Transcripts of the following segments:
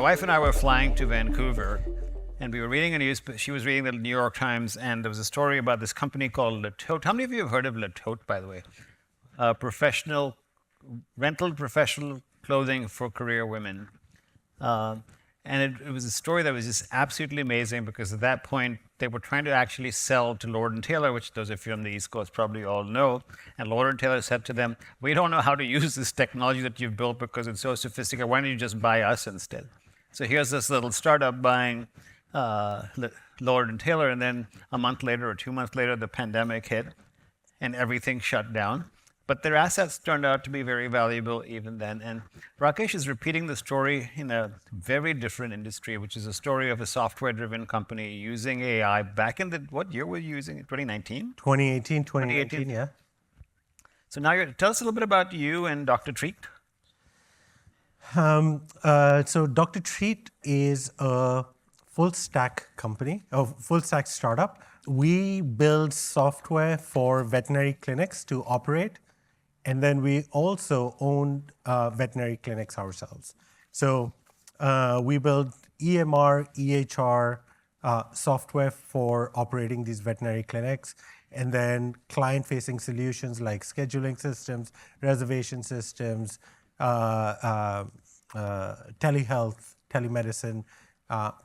wife and I were flying to Vancouver, and we were reading a news. She was reading the New York Times, and there was a story about this company called Le Tote. How many of you have heard of Le Tote, by the way? Professional professional clothing for career women. Uh, and it was a story that was just absolutely amazing because at that point they were trying to actually sell to Lord and Taylor, which those of you on the East Coast probably all know. And Lord and Taylor said to them, "We don't know how to use this technology that you've built because it's so sophisticated. Why don't you just buy us instead?" So here's this little startup buying Lord and Taylor, and then a month later or 2 months later, the pandemic hit, and everything shut down. But their assets turned out to be very valuable even then. And Rakesh is repeating the story in a very different industry, which is a story of a software-driven company using AI back in the, what year were you using it? 2019? 2018, yeah. So now tell us a little bit about you and Dr. Treat. So Dr. Treat is a full stack company, a full stack startup. We build software for veterinary clinics to operate. And then we also own veterinary clinics ourselves. So we build EMR, EHR software for operating these veterinary clinics, and then client-facing solutions like scheduling systems, reservation systems, telehealth, telemedicine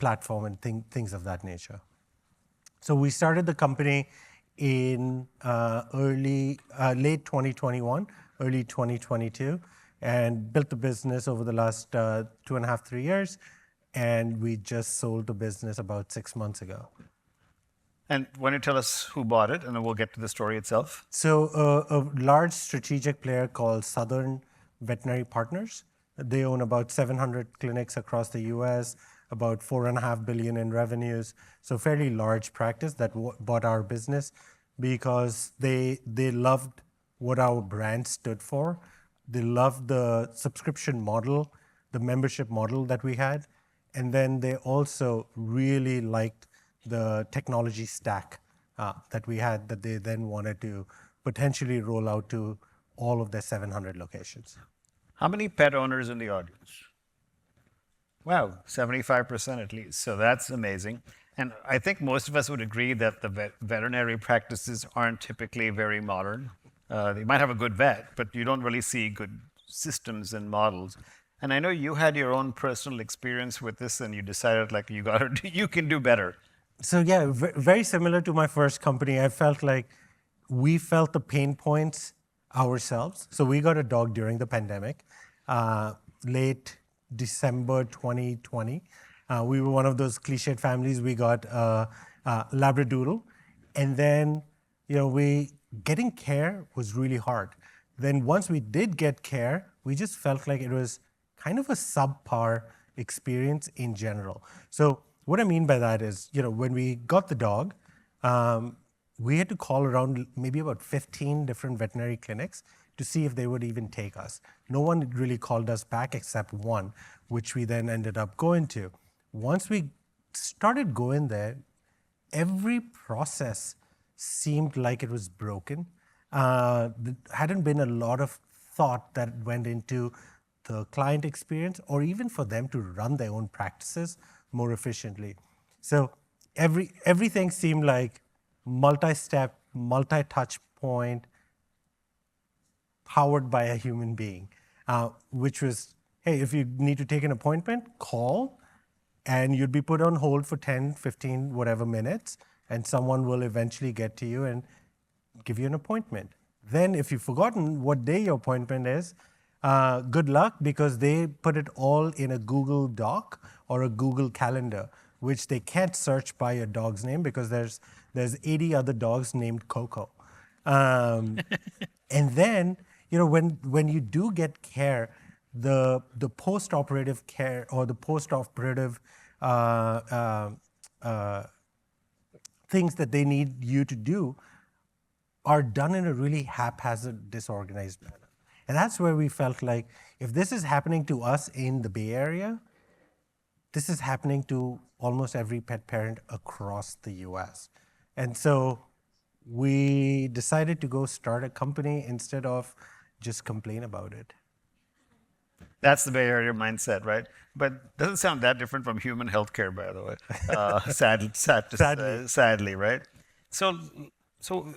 platform, and things of that nature. So we started the company in late 2021, early 2022, and built the business over the last 2.5, 3 years. And we just sold the business about 6 months ago. And why don't you tell us who bought it, and then we'll get to the story itself. So a large strategic player called Southern Veterinary Partners. They own about 700 clinics across the US, about $4.5 billion in revenues. So fairly large practice that bought our business because they loved what our brand stood for. They loved the subscription model, the membership model that we had. And then they also really liked the technology stack that we had that they then wanted to potentially roll out to all of their 700 locations. How many pet owners in the audience? Wow, 75% at least. So that's amazing. And I think most of us would agree that the veterinary practices aren't typically very modern. They might have a good vet, but you don't really see good systems and models. And I know you had your own personal experience with this, and you decided like you can do better. So yeah, very similar to my first company. I felt like we felt the pain points ourselves. So we got a dog during the pandemic, late December 2020. We were one of those cliched families. We got a Labradoodle, and then getting care was really hard. Then once we did get care, we just felt like it was kind of a subpar experience in general. So what I mean by that is, when we got the dog, we had to call around maybe about 15 different veterinary clinics to see if they would even take us. No one really called us back except one, which we then ended up going to. Once we started going there, every process seemed like it was broken. There hadn't been a lot of thought that went into the client experience or even for them to run their own practices more efficiently. So everything seemed like multi-step, multi-touch point, powered by a human being, which was, hey, if you need to take an appointment, call, and you'd be put on hold for 10, 15, whatever minutes, and someone will eventually get to you and give you an appointment. Then if you've forgotten what day your appointment is, good luck, because they put it all in a Google Doc or a Google Calendar, which they can't search by your dog's name because there's 80 other dogs named Coco. And then, when you do get care, the post-operative care or the post-operative things that they need you to do are done in a really haphazard, disorganized manner. And that's where we felt like if this is happening to us in the Bay Area, this is happening to almost every pet parent across the US. And so we decided to go start a company instead of just complain about it. That's the Bay Area mindset, right? But doesn't sound that different from human healthcare, by the way. Sadly. Sadly, right? So, so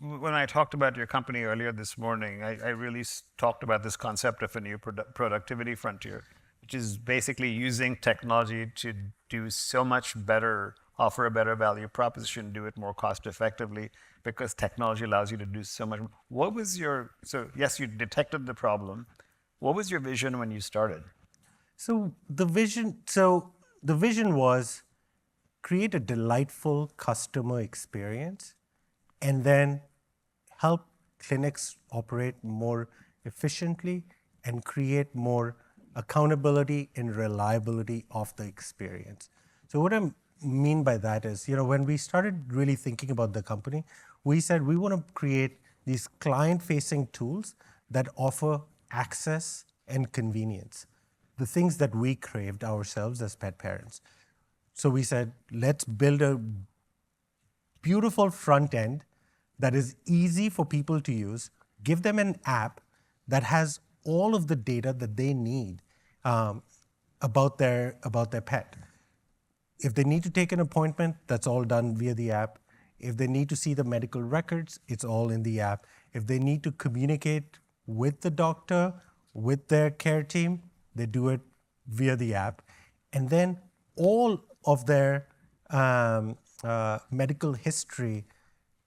when I talked about your company earlier this morning, I really talked about this concept of a new productivity frontier, which is basically using technology to do so much better, offer a better value proposition, do it more cost effectively, because technology allows you to do so much. What was your, so yes, you detected the problem. What was your vision when you started? So the vision was create a delightful customer experience and then help clinics operate more efficiently and create more accountability and reliability of the experience. So what I mean by that is, when we started really thinking about the company, we said we want to create these client-facing tools that offer access and convenience, the things that we craved ourselves as pet parents. So we said, let's build a beautiful front end that is easy for people to use, give them an app that has all of the data that they need um, about their pet. If they need to take an appointment, that's all done via the app. If they need to see the medical records, it's all in the app. If they need to communicate with the doctor, with their care team, they do it via the app. And then all of their medical history,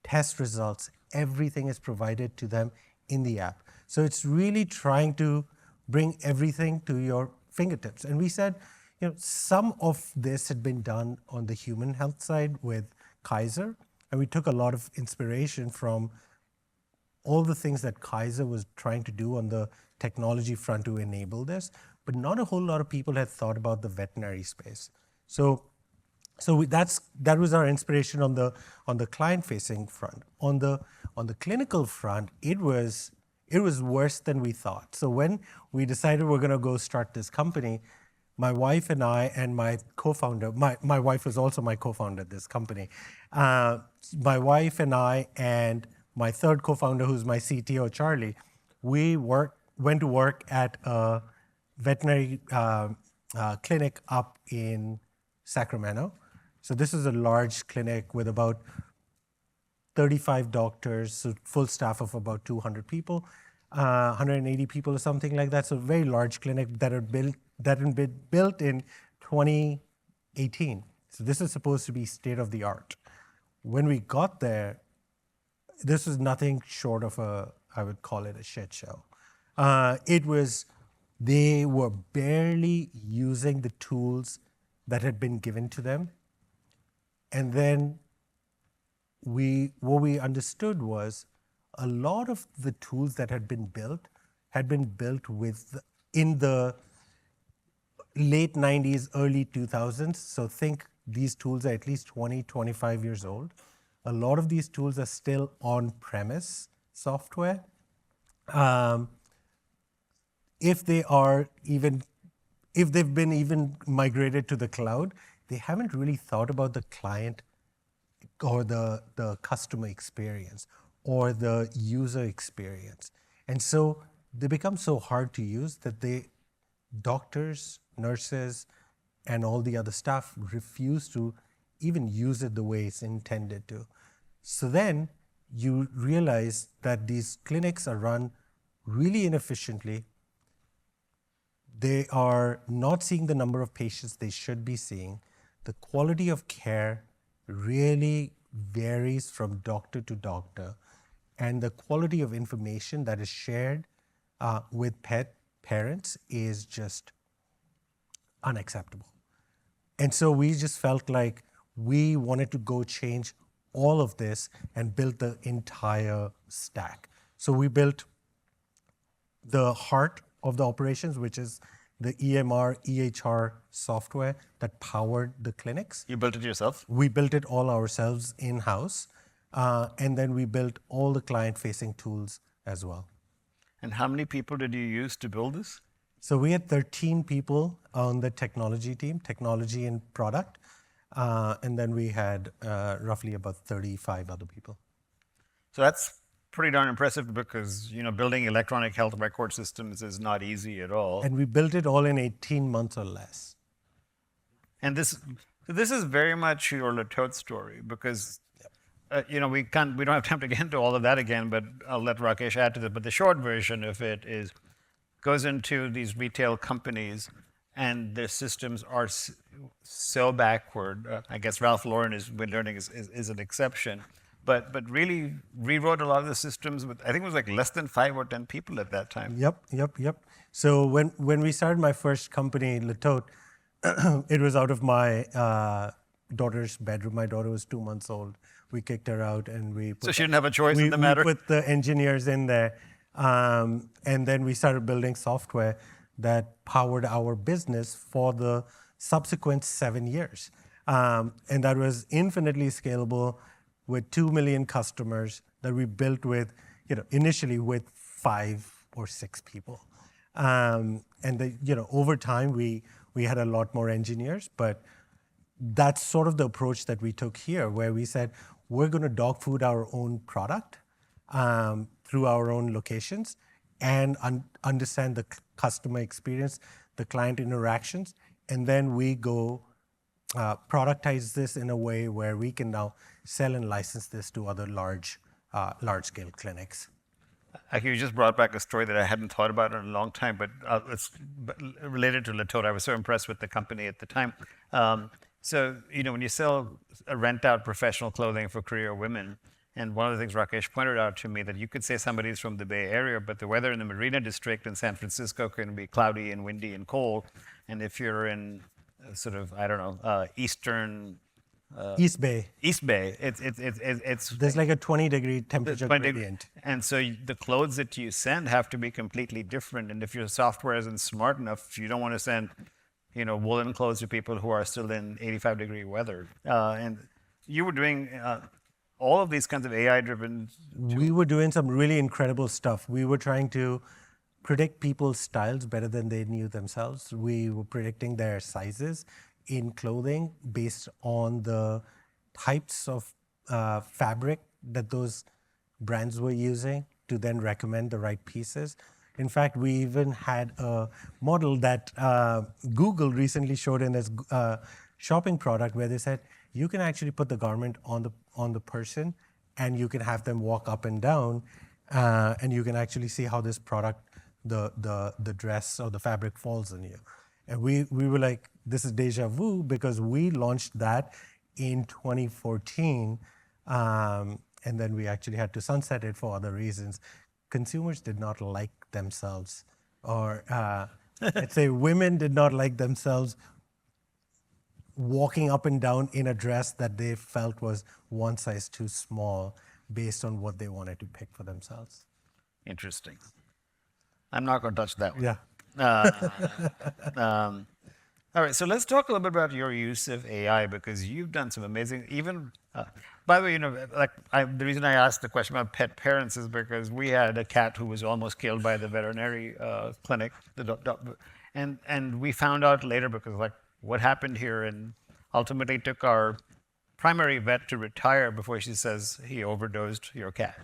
test results, everything is provided to them in the app. So it's really trying to bring everything to your fingertips. And we said, some of this had been done on the human health side with Kaiser, and we took a lot of inspiration from all the things that Kaiser was trying to do on the technology front to enable this, but not a whole lot of people had thought about the veterinary space. That was our inspiration on the client-facing front. On the clinical front, it was worse than we thought. So when we decided we're going to go start this company, my wife and I and my co-founder, my wife was also my co-founder at this company. My wife and I and my third co-founder, who's my CTO, Charlie, we went to work at a veterinary clinic up in Sacramento. So this is a large clinic with about 35 doctors, so full staff of about 200 people, 180 people or something like that. So a very large clinic that had been built in 2018. So this is supposed to be state of the art. When we got there, this was nothing short of I would call it a shit show. They were barely using the tools that had been given to them. And then what we understood was a lot of the tools that had been built in the late 90s, early 2000s. So think these tools are at least 20, 25 years old. A lot of these tools are still on-premise software. If they've been even migrated to the cloud, they haven't really thought about the client or the customer experience or the user experience. And so they become so hard to use that doctors, nurses, and all the other staff refuse to even use it the way it's intended to. So then you realize that these clinics are run really inefficiently. They are not seeing the number of patients they should be seeing. The quality of care really varies from doctor to doctor. And the quality of information that is shared with pet parents is just unacceptable. And so we just felt like we wanted to go change all of this and build the entire stack. So we built the heart of the operations, which is the EMR, EHR software that powered the clinics. You built it yourself? We built it all ourselves in-house. And then we built all the client-facing tools as well. And how many people did you use to build this? So we had 13 people on the technology team, technology and product. And then we had roughly about 35 other people. So that's pretty darn impressive because, building electronic health record systems is not easy at all. And we built it all in 18 months or less. And this is very much your Latote story because, we don't have time to get into all of that again, but I'll let Rakesh add to that. But the short version of it goes into these retail companies and their systems are so backward. I guess Ralph Lauren we're learning is an exception, but really rewrote a lot of the systems with, I think it was like less than 5 or 10 people at that time. Yep. So when we started my first company, Latote, it was out of my daughter's bedroom. My daughter was 2 months old. We kicked her out, and So she didn't have a choice in the matter. We put the engineers in there, and then we started building software that powered our business for the subsequent 7 years, and that was infinitely scalable with 2 million customers that we built with, initially with 5 or 6 people, and over time we had a lot more engineers, but that's sort of the approach that we took here, where we said we're going to dog food our own product through our own locations and understand the customer experience, the client interactions, and then we go productize this in a way where we can now sell and license this to other large-scale clinics. Actually, you just brought back a story that I hadn't thought about in a long time, but it's related to Latote. I was so impressed with the company at the time. So, when you rent out professional clothing for career women, and one of the things Rakesh pointed out to me that you could say somebody's from the Bay Area, but the weather in the Marina District in San Francisco can be cloudy and windy and cold. And if you're in sort of, I don't know, eastern East Bay. It's There's like a 20-degree temperature gradient. And so the clothes that you send have to be completely different. And if your software isn't smart enough, you don't want to send, woolen clothes to people who are still in 85-degree weather. And you were doing all of these kinds of AI-driven. We were doing some really incredible stuff. We were trying to predict people's styles better than they knew themselves. We were predicting their sizes in clothing based on the types of fabric that those brands were using to then recommend the right pieces. In fact, we even had a model that Google recently showed in this shopping product where they said, you can actually put the garment on the person and you can have them walk up and down and you can actually see how this product, the dress or the fabric falls on you. And we were like, this is deja vu because we launched that in 2014, and then we actually had to sunset it for other reasons. Consumers did not like themselves, or let's say women did not like themselves walking up and down in a dress that they felt was one size too small based on what they wanted to pick for themselves. Interesting. I'm not going to touch that one. Yeah. All right, so let's talk a little bit about your use of AI because you've done some amazing, by the way, the reason I asked the question about pet parents is because we had a cat who was almost killed by the veterinary clinic, and we found out later because what happened here, and ultimately took our primary vet to retire before she says he overdosed your cat.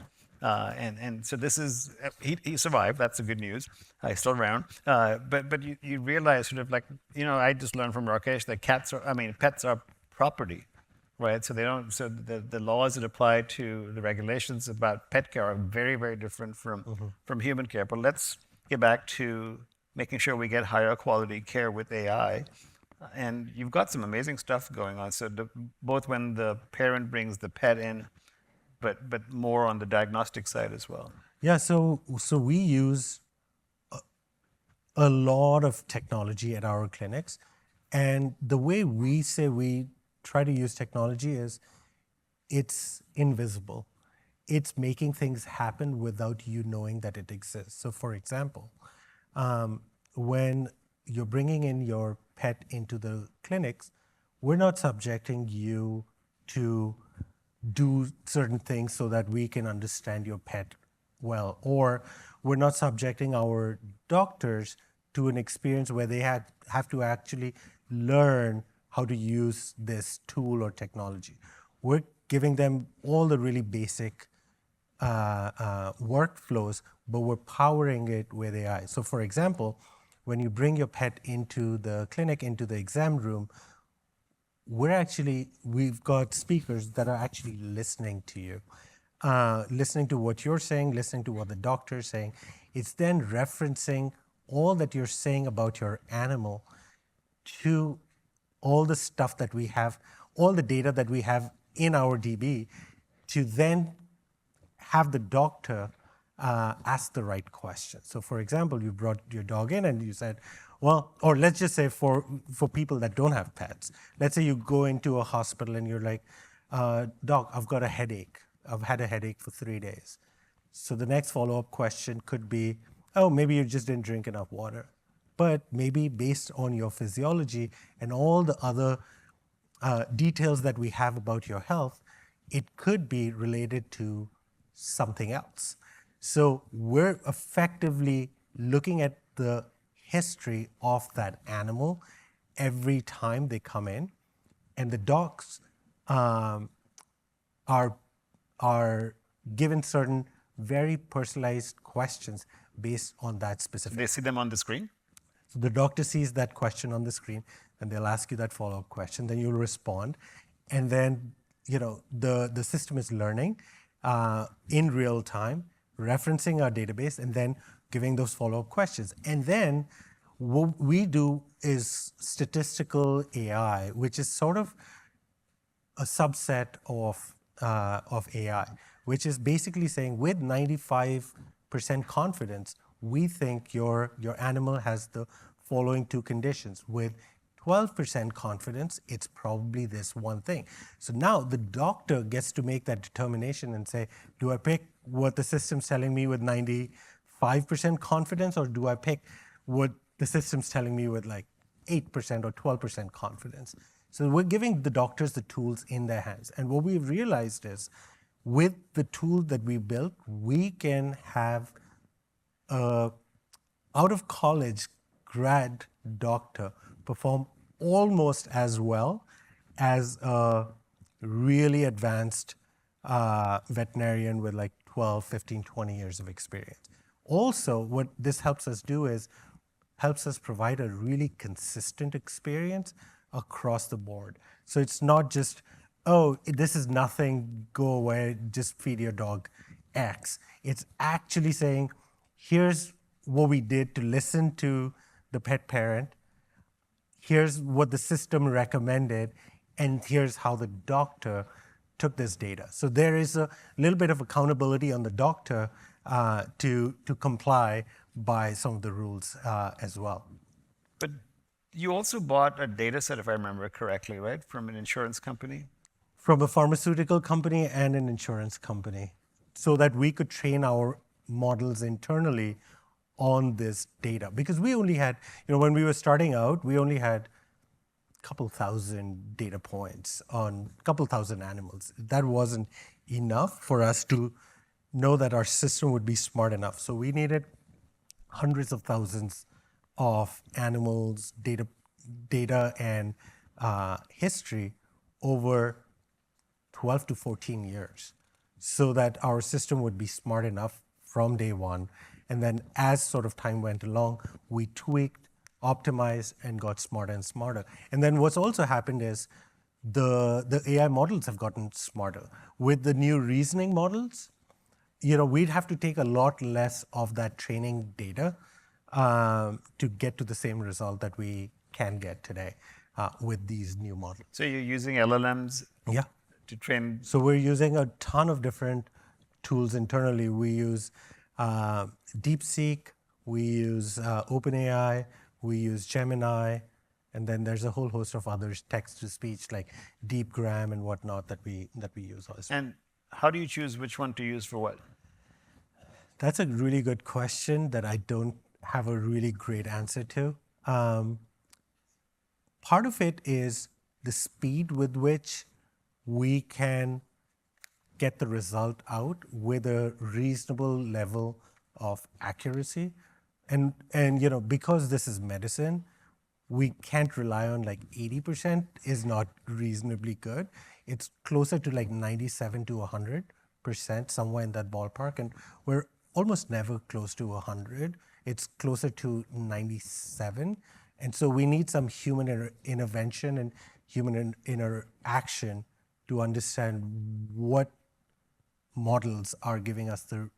And so this is, he survived, that's the good news. He's still around. But you realize sort of I just learned from Rakesh that pets are property, right? So the laws that apply to the regulations about pet care are very, very different from human care. But let's get back to making sure we get higher quality care with AI. And you've got some amazing stuff going on. So both when the parent brings the pet in, but more on the diagnostic side as well. Yeah, so we use a lot of technology at our clinics. And the way we say we try to use technology is it's invisible. It's making things happen without you knowing that it exists. So for example, when you're bringing in your pet into the clinics, we're not subjecting you to do certain things so that we can understand your pet well, or we're not subjecting our doctors to an experience where they have to actually learn how to use this tool or technology. We're giving them all the really basic workflows, but we're powering it with AI. So for example, when you bring your pet into the clinic, into the exam room, we've got speakers that are actually listening to you, listening to what you're saying, listening to what the doctor is saying. It's then referencing all that you're saying about your animal to all the stuff that we have, all the data that we have in our DB, to then have the doctor ask the right question. So for example, you brought your dog in and you said, well, or let's just say for people that don't have pets, let's say you go into a hospital and you're like, doc, I've got a headache. I've had a headache for 3 days. So the next follow-up question could be, oh, maybe you just didn't drink enough water. But maybe based on your physiology and all the other details that we have about your health, it could be related to something else. So we're effectively looking at the history of that animal every time they come in, and the docs are given certain very personalized questions based on that specific. They see them on the screen? So the doctor sees that question on the screen, and they'll ask you that follow-up question. Then you'll respond, and then the system is learning in real time, referencing our database, and then giving those follow-up questions. And then what we do is statistical AI, which is sort of a subset of AI, which is basically saying with 95% confidence, we think your animal has the following 2 conditions. With 12% confidence, it's probably this one thing. So now the doctor gets to make that determination and say, do I pick what the system's telling me with 95% confidence, or do I pick what the system's telling me with like 8% or 12% confidence? So we're giving the doctors the tools in their hands. And what we've realized is with the tool that we built, we can have a out of college grad doctor perform almost as well as a really advanced veterinarian with like 12, 15, 20 years of experience. Also, what this helps us do is helps us provide a really consistent experience across the board. So it's not just, oh, this is nothing, go away, just feed your dog X. It's actually saying, here's what we did to listen to the pet parent, here's what the system recommended, and here's how the doctor took this data. So there is a little bit of accountability on the doctor to comply by some of the rules as well. But you also bought a data set, if I remember correctly, right, from an insurance company? From a pharmaceutical company and an insurance company, so that we could train our models internally on this data. Because we only had, when we were starting out, we only had a couple thousand data points on a couple thousand animals. That wasn't enough for us to know that our system would be smart enough. So we needed hundreds of thousands of animals, data and history over 12 to 14 years, so that our system would be smart enough from day one. And then as sort of time went along, we tweaked, optimized, and got smarter and smarter. And then what's also happened is the AI models have gotten smarter. With the new reasoning models, we'd have to take a lot less of that training data to get to the same result that we can get today with these new models. So you're using LLMs Yeah. to train? So we're using a ton of different tools internally. We use DeepSeek, we use OpenAI, we use Gemini, and then there's a whole host of others, text-to-speech like DeepGram and whatnot that we use also. And how do you choose which one to use for what? That's a really good question that I don't have a really great answer to. Part of it is the speed with which we can get the result out with a reasonable level of accuracy. And because this is medicine, we can't rely on like 80% is not reasonably good. It's closer to like 97 to 100 somewhere in that ballpark, and we're almost never close to 100. It's closer to 97. And so we need some human intervention and human interaction to understand what models are giving us the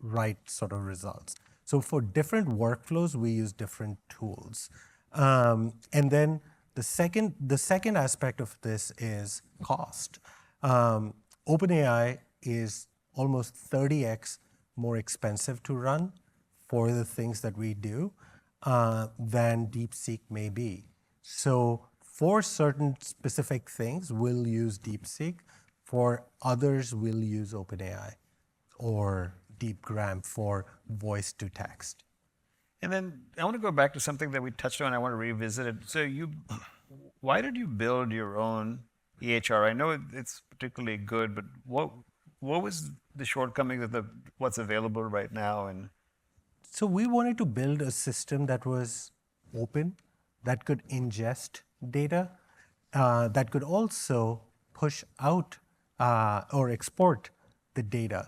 right sort of results. So for different workflows, we use different tools. And then the second aspect of this is cost. OpenAI is almost 30x more expensive to run for the things that we do than DeepSeek may be. So for certain specific things, we'll use DeepSeek. For others, we'll use OpenAI or DeepGram for voice to text. And then I want to go back to something that we touched on. I want to revisit it. So why did you build your own EHR? I know it's particularly good, but what was the shortcomings of what's available right now? And so we wanted to build a system that was open, that could ingest data, that could also push out or export the data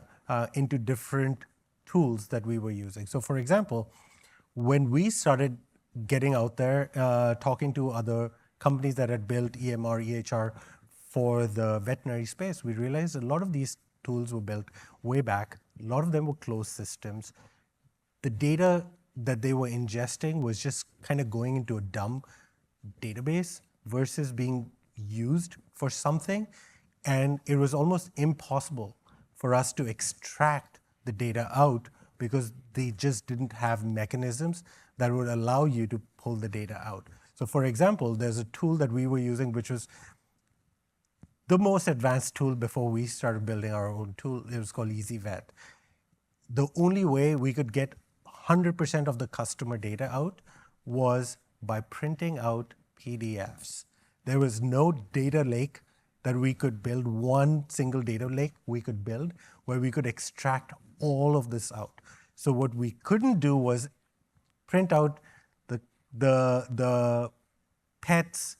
into different tools that we were using. So for example, when we started getting out there, talking to other companies that had built EMR, EHR for the veterinary space, we realized a lot of these tools were built way back. A lot of them were closed systems. The data that they were ingesting was just kind of going into a dumb database versus being used for something. And it was almost impossible for us to extract the data out because they just didn't have mechanisms that would allow you to pull the data out. So for example, there's a tool that we were using, which was the most advanced tool before we started building our own tool. It was called EasyVet. The only way we could get 100% of the customer data out was by printing out PDFs. There was no data lake that we could build, one single data lake we could build where we could extract all of this out. So what we couldn't do was print out the pet's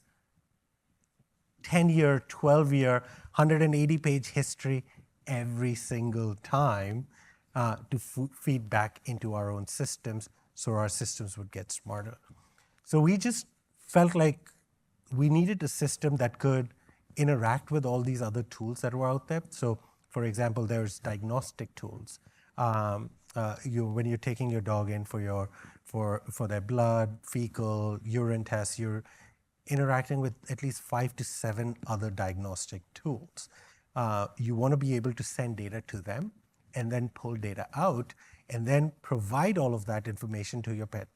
10-year, 12-year, 180-page history every single time to feed back into our own systems so our systems would get smarter. So we just felt like we needed a system that could interact with all these other tools that were out there. So for example, there's diagnostic tools. When you're taking your dog in for their blood, fecal, urine tests, you're interacting with at least 5 to 7 other diagnostic tools. You want to be able to send data to them and then pull data out and then provide all of that information to your pet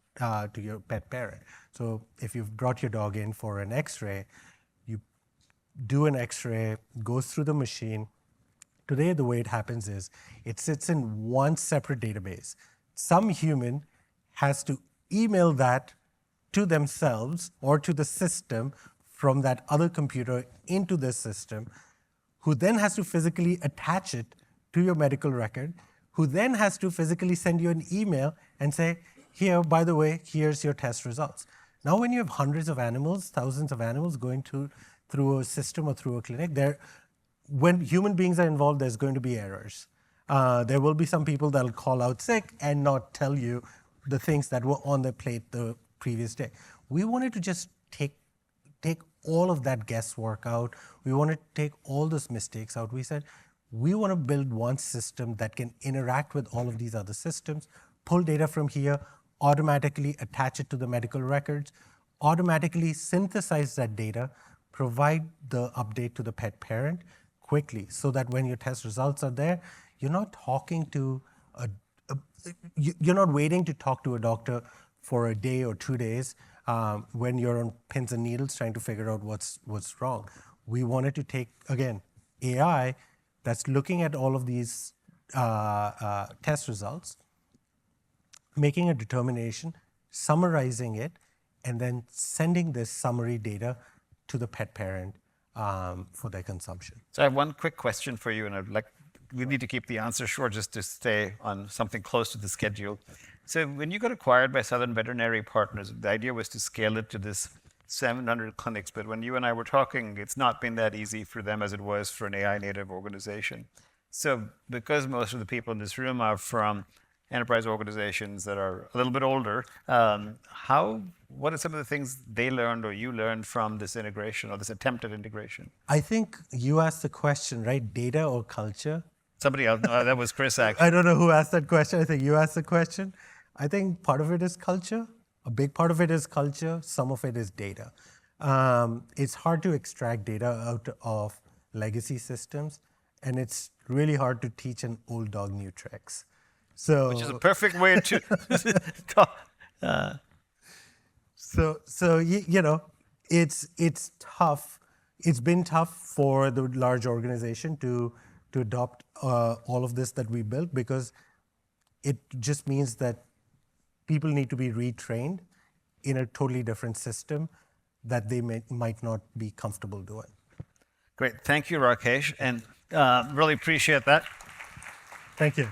parent. So if you've brought your dog in for an X-ray, you do an X-ray, goes through the machine. Today, the way it happens is it sits in one separate database. Some human has to email that to themselves or to the system from that other computer into this system, who then has to physically attach it to your medical record, who then has to physically send you an email and say, here, by the way, here's your test results. Now, when you have hundreds of animals, thousands of animals going through a system or through a clinic, when human beings are involved, there's going to be errors. There will be some people that'll call out sick and not tell you the things that were on their plate the previous day. We wanted to just take all of that guesswork out. We wanted to take all those mistakes out. We said, we want to build one system that can interact with all of these other systems, pull data from here, automatically attach it to the medical records, automatically synthesize that data, provide the update to the pet parent quickly so that when your test results are there, you're not you're not waiting to talk to a doctor for a day or 2 days when you're on pins and needles trying to figure out what's wrong. We wanted to take, again, AI that's looking at all of these test results, making a determination, summarizing it, and then sending this summary data to the pet parent for their consumption. So I have one quick question for you, and we need to keep the answer short just to stay on something close to the schedule. So when you got acquired by Southern Veterinary Partners, the idea was to scale it to this 700 clinics. But when you and I were talking, it's not been that easy for them as it was for an AI native organization. So, because most of the people in this room are from enterprise organizations that are a little bit older, what are some of the things they learned or you learned from this integration or this attempt at integration? I think you asked the question, right? Data or culture? Somebody else, no, that was Chris actually. I don't know who asked that question. I think you asked the question. I think part of it is culture. A big part of it is culture. Some of it is data. It's hard to extract data out of legacy systems, and it's really hard to teach an old dog new tricks. So, Which is a perfect way to talk. It's tough. It's been tough for the large organization to adopt all of this that we built, because it just means that people need to be retrained in a totally different system that they might not be comfortable doing. Great. Thank you, Rakesh, and really appreciate that. Thank you.